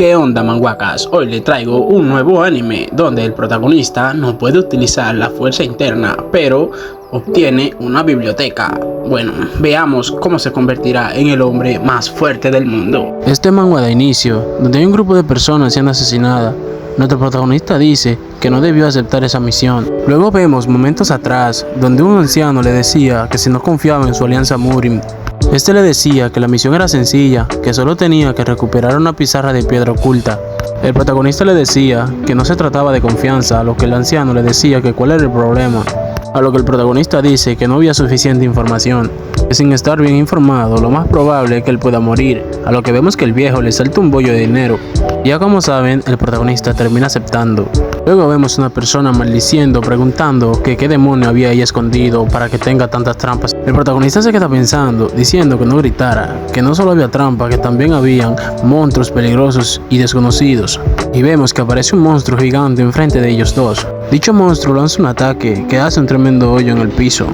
¿Qué onda, manguacas? Hoy le traigo un nuevo anime donde el protagonista no puede utilizar la fuerza interna, pero obtiene una biblioteca. Bueno, veamos cómo se convertirá en el hombre más fuerte del mundo. Este manga da inicio, donde hay un grupo de personas siendo asesinadas. Nuestro protagonista dice que no debió aceptar esa misión. Luego vemos momentos atrás, donde un anciano le decía que si no confiaba en su alianza Murim, este le decía que la misión era sencilla, que solo tenía que recuperar una pizarra de piedra oculta. El protagonista le decía que no se trataba de confianza, a lo que el anciano le decía que cuál era el problema. A lo que el protagonista dice que no había suficiente información, que sin estar bien informado lo más probable es que él pueda morir, a lo que vemos que el viejo le salta un bollo de dinero. Ya como saben, el protagonista termina aceptando. Luego vemos una persona maldiciendo, preguntando que qué demonio había ahí escondido para que tenga tantas trampas. El protagonista se queda pensando, diciendo que no gritara, que no solo había trampa, que también habían monstruos peligrosos y desconocidos. Y vemos que aparece un monstruo gigante enfrente de ellos dos. Dicho monstruo lanza un ataque que hace un tremendo hoyo en el piso,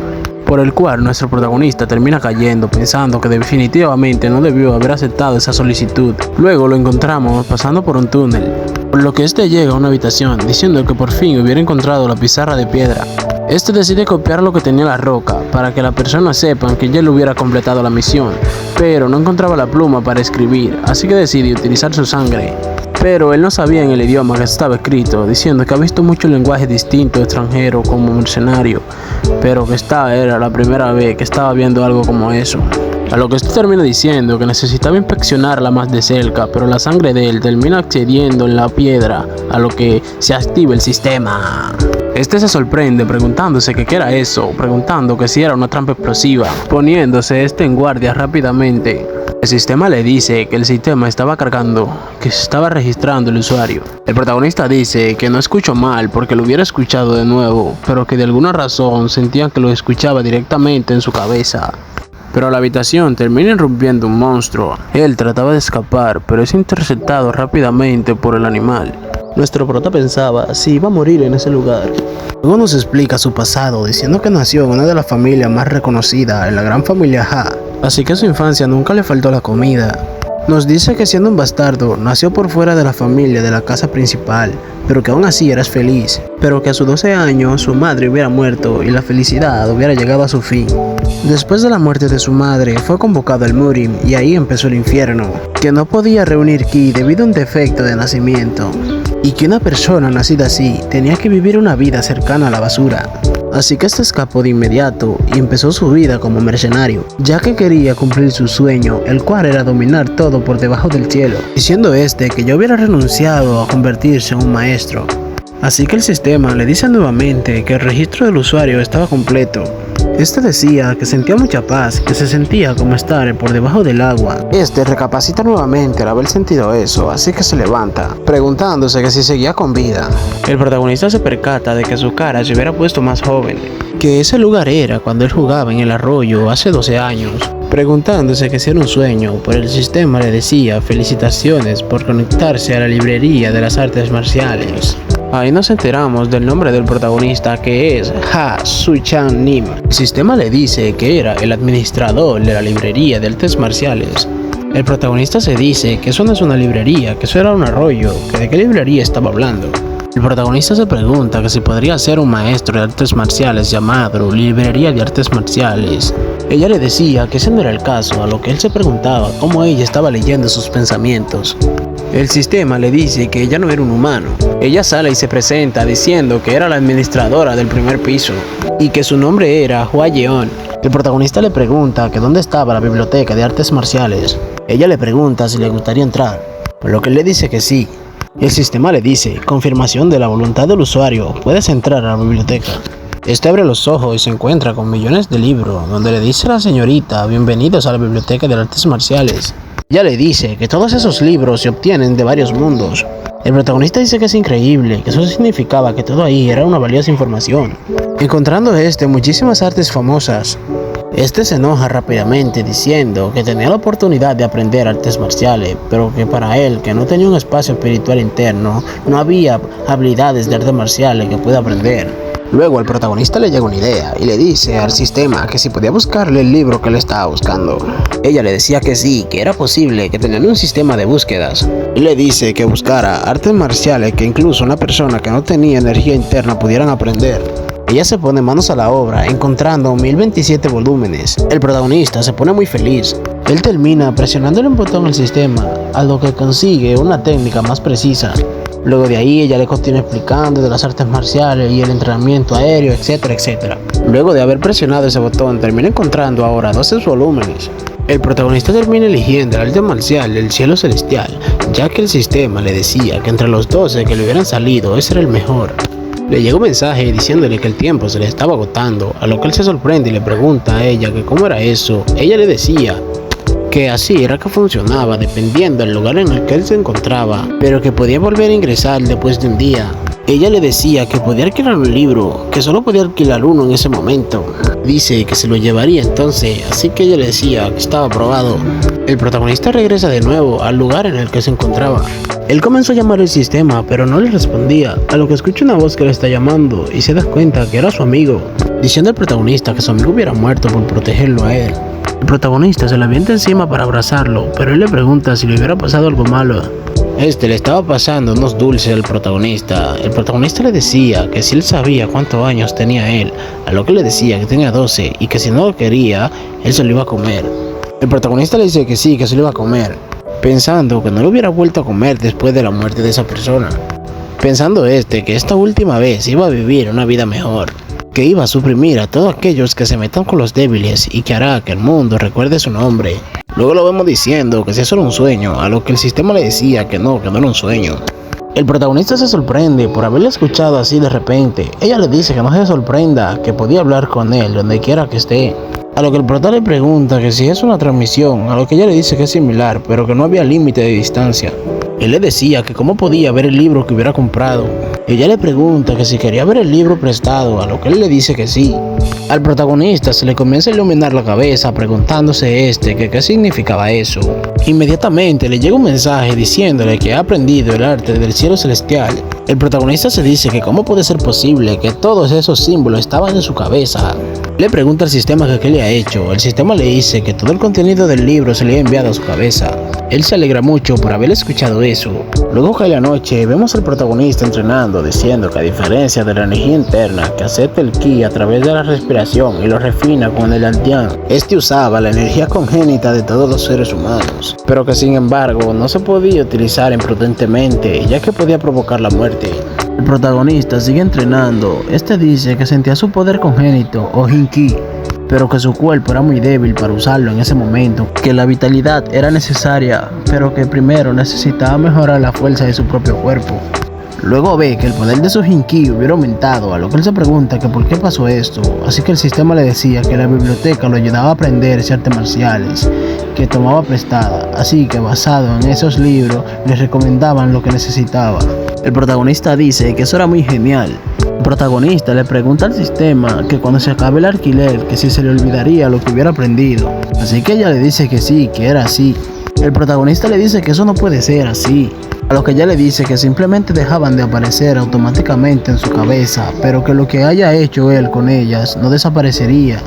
por el cual nuestro protagonista termina cayendo, pensando que definitivamente no debió haber aceptado esa solicitud. Luego lo encontramos pasando por un túnel, por lo que este llega a una habitación diciendo que por fin hubiera encontrado la pizarra de piedra. Este decide copiar lo que tenía la roca para que las personas sepan que ya le hubiera completado la misión, pero no encontraba la pluma para escribir, así que decide utilizar su sangre. Pero él no sabía en el idioma que estaba escrito, diciendo que ha visto muchos lenguajes distintos extranjeros como mercenario, pero que esta era la primera vez que estaba viendo algo como eso. A lo que este termina diciendo que necesitaba inspeccionarla más de cerca, pero la sangre de él termina accediendo en la piedra, a lo que se activa el sistema. Este se sorprende preguntándose que qué era eso, preguntando que si era una trampa explosiva, poniéndose este en guardia rápidamente. El sistema le dice que el sistema estaba cargando, que se estaba registrando el usuario. El protagonista dice que no escuchó mal porque lo hubiera escuchado de nuevo, pero que de alguna razón sentía que lo escuchaba directamente en su cabeza. Pero la habitación termina irrumpiendo un monstruo. Él trataba de escapar, pero es interceptado rápidamente por el animal. Nuestro prota pensaba si iba a morir en ese lugar. Luego nos explica su pasado, diciendo que nació en una de las familias más reconocidas, en la gran familia Ha. Así que en su infancia nunca le faltó la comida. Nos dice que siendo un bastardo, nació por fuera de la familia de la casa principal, pero que aún así eras feliz, pero que a sus 12 años su madre hubiera muerto y la felicidad hubiera llegado a su fin. Después de la muerte de su madre, fue convocado al Murim y ahí empezó el infierno, que no podía reunir ki debido a un defecto de nacimiento, y que una persona nacida así tenía que vivir una vida cercana a la basura. Así que este escapó de inmediato y empezó su vida como mercenario, ya que quería cumplir su sueño, el cual era dominar todo por debajo del cielo, diciendo este que ya hubiera renunciado a convertirse en un maestro. Así que el sistema le dice nuevamente que el registro del usuario estaba completo. Este decía que sentía mucha paz, que se sentía como estar por debajo del agua. Este recapacita nuevamente al haber sentido eso, así que se levanta, preguntándose que si seguía con vida. El protagonista se percata de que su cara se hubiera puesto más joven, que ese lugar era cuando él jugaba en el arroyo hace 12 años. Preguntándose que si era un sueño, pero el sistema le decía felicitaciones por conectarse a la librería de las artes marciales. Ahí nos enteramos del nombre del protagonista, que es Ha Su-chan Nim. El sistema le dice que era el administrador de la librería de artes marciales. El protagonista se dice que eso no es una librería, que eso era un arroyo, que de qué librería estaba hablando. El protagonista se pregunta que si podría ser un maestro de artes marciales llamado Librería de Artes Marciales. Ella le decía que ese no era el caso, a lo que él se preguntaba cómo ella estaba leyendo sus pensamientos. El sistema le dice que ella no era un humano. Ella sale y se presenta diciendo que era la administradora del primer piso y que su nombre era Hua Yeon. El protagonista le pregunta que dónde estaba la biblioteca de artes marciales. Ella le pregunta si le gustaría entrar, por lo que él le dice que sí. El sistema le dice, confirmación de la voluntad del usuario, puedes entrar a la biblioteca. Este abre los ojos y se encuentra con millones de libros, donde le dice a la señorita, bienvenidos a la biblioteca de artes marciales. Ella le dice que todos esos libros se obtienen de varios mundos. El protagonista dice que es increíble, que eso significaba que todo ahí era una valiosa información, encontrando muchísimas artes famosas. Este se enoja rápidamente diciendo que tenía la oportunidad de aprender artes marciales, pero que para él, que no tenía un espacio espiritual interno, no había habilidades de artes marciales que pueda aprender. Luego el protagonista le llega una idea y le dice al sistema que si podía buscarle el libro que él estaba buscando. Ella le decía que sí, que era posible, que tenían un sistema de búsquedas. Y le dice que buscara artes marciales que incluso una persona que no tenía energía interna pudieran aprender. Ella se pone manos a la obra, encontrando 1027 volúmenes. El protagonista se pone muy feliz. Él termina presionándole un botón al sistema, a lo que consigue una técnica más precisa. Luego de ahí ella le continúa explicando de las artes marciales y el entrenamiento aéreo, etcétera, etcétera. Luego de haber presionado ese botón, termina encontrando ahora 12 volúmenes. El protagonista termina eligiendo el arte marcial del cielo celestial, ya que el sistema le decía que entre los 12 que le hubieran salido, ese era el mejor. Le llega un mensaje diciéndole que el tiempo se le estaba agotando, a lo que él se sorprende y le pregunta a ella que cómo era eso. Ella le decía que así era que funcionaba dependiendo del lugar en el que él se encontraba, pero que podía volver a ingresar después de un día. Ella le decía que podía alquilar un libro, que solo podía alquilar uno en ese momento. Dice que se lo llevaría entonces, así que ella le decía que estaba aprobado. El protagonista regresa de nuevo al lugar en el que se encontraba. Él comenzó a llamar al sistema, pero no le respondía, a lo que escucha una voz que le está llamando y se da cuenta que era su amigo, diciendo al protagonista que su amigo hubiera muerto por protegerlo a él. El protagonista se le avienta encima para abrazarlo, pero él le pregunta si le hubiera pasado algo malo. Le estaba pasando unos dulces al protagonista. El protagonista le decía que si él sabía cuántos años tenía él, a lo que le decía que tenía 12 y que si no lo quería, él se lo iba a comer. El protagonista le dice que sí, que se lo iba a comer, pensando que no lo hubiera vuelto a comer después de la muerte de esa persona. Pensando que esta última vez iba a vivir una vida mejor, que iba a suprimir a todos aquellos que se metan con los débiles y que hará que el mundo recuerde su nombre. Luego lo vemos diciendo que si eso era un sueño, a lo que el sistema le decía que no era un sueño. El protagonista se sorprende por haberle escuchado así de repente. Ella le dice que no se sorprenda, que podía hablar con él donde quiera que esté. A lo que el prota le pregunta que si es una transmisión, a lo que ella le dice que es similar, pero que no había límite de distancia. Él le decía que cómo podía ver el libro que hubiera comprado. Ella le pregunta que si quería ver el libro prestado, a lo que él le dice que sí. Al protagonista se le comienza a iluminar la cabeza preguntándose que qué significaba eso. Inmediatamente le llega un mensaje diciéndole que ha aprendido el arte del cielo celestial. El protagonista se dice que cómo puede ser posible que todos esos símbolos estaban en su cabeza. Le pregunta al sistema que qué le ha hecho. El sistema le dice que todo el contenido del libro se le ha enviado a su cabeza. Él se alegra mucho por haber escuchado eso. Luego cae la noche, vemos al protagonista entrenando, diciendo que a diferencia de la energía interna que acepta el ki a través de la respiración y lo refina con el Dantian, usaba la energía congénita de todos los seres humanos, pero que sin embargo no se podía utilizar imprudentemente, ya que podía provocar la muerte. El protagonista sigue entrenando. Dice que sentía su poder congénito o Jin-Ki, pero que su cuerpo era muy débil para usarlo en ese momento, que la vitalidad era necesaria, pero que primero necesitaba mejorar la fuerza de su propio cuerpo. Luego ve que el poder de su Jin-Ki hubiera aumentado, a lo que él se pregunta que por qué pasó esto, así que el sistema le decía que la biblioteca lo ayudaba a aprender artes marciales que tomaba prestada, así que basado en esos libros le recomendaban lo que necesitaba. El protagonista dice que eso era muy genial. El protagonista le pregunta al sistema que cuando se acabe el alquiler, que si se le olvidaría lo que hubiera aprendido, así que ella le dice que sí, que era así. El protagonista le dice que eso no puede ser así, a lo que ella le dice que simplemente dejaban de aparecer automáticamente en su cabeza, pero que lo que haya hecho él con ellas no desaparecería,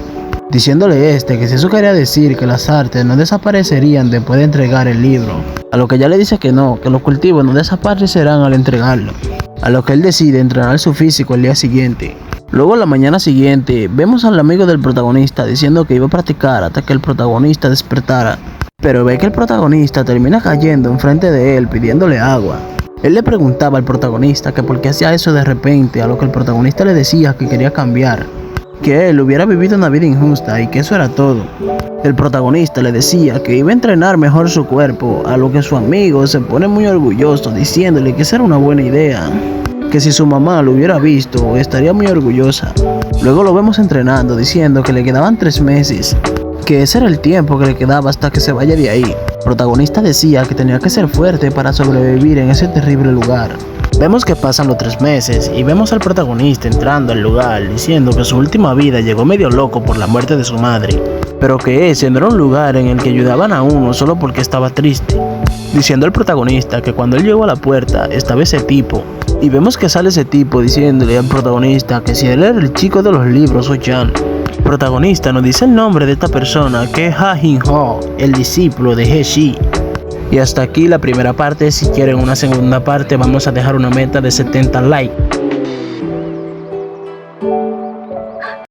diciéndole que si eso quería decir que las artes no desaparecerían después de entregar el libro, a lo que ella le dice que no, que los cultivos no desaparecerán al entregarlo, a lo que él decide entrenar su físico el día siguiente. Luego, la mañana siguiente, vemos al amigo del protagonista diciendo que iba a practicar hasta que el protagonista despertara, pero ve que el protagonista termina cayendo enfrente de él pidiéndole agua. Él le preguntaba al protagonista que por qué hacía eso de repente, a lo que el protagonista le decía que quería cambiar, que él hubiera vivido una vida injusta y que eso era todo. El protagonista le decía que iba a entrenar mejor su cuerpo, a lo que su amigo se pone muy orgulloso diciéndole que esa era una buena idea, que si su mamá lo hubiera visto estaría muy orgullosa. Luego lo vemos entrenando diciendo que le quedaban 3 meses, que ese era el tiempo que le quedaba hasta que se vaya de ahí. El protagonista decía que tenía que ser fuerte para sobrevivir en ese terrible lugar. Vemos que pasan los 3 meses y vemos al protagonista entrando al lugar diciendo que su última vida llegó medio loco por la muerte de su madre, pero que ese no era un lugar en el que ayudaban a uno solo porque estaba triste. diciendo al protagonista que cuando él llegó a la puerta estaba ese tipo. Y vemos que sale ese tipo diciéndole al protagonista que si él era el chico de los libros o Chan. El protagonista nos dice el nombre de esta persona, que es Ha Jin Ho, el discípulo de He Shi. Y hasta aquí la primera parte. Si quieren una segunda parte, vamos a dejar una meta de 70 likes.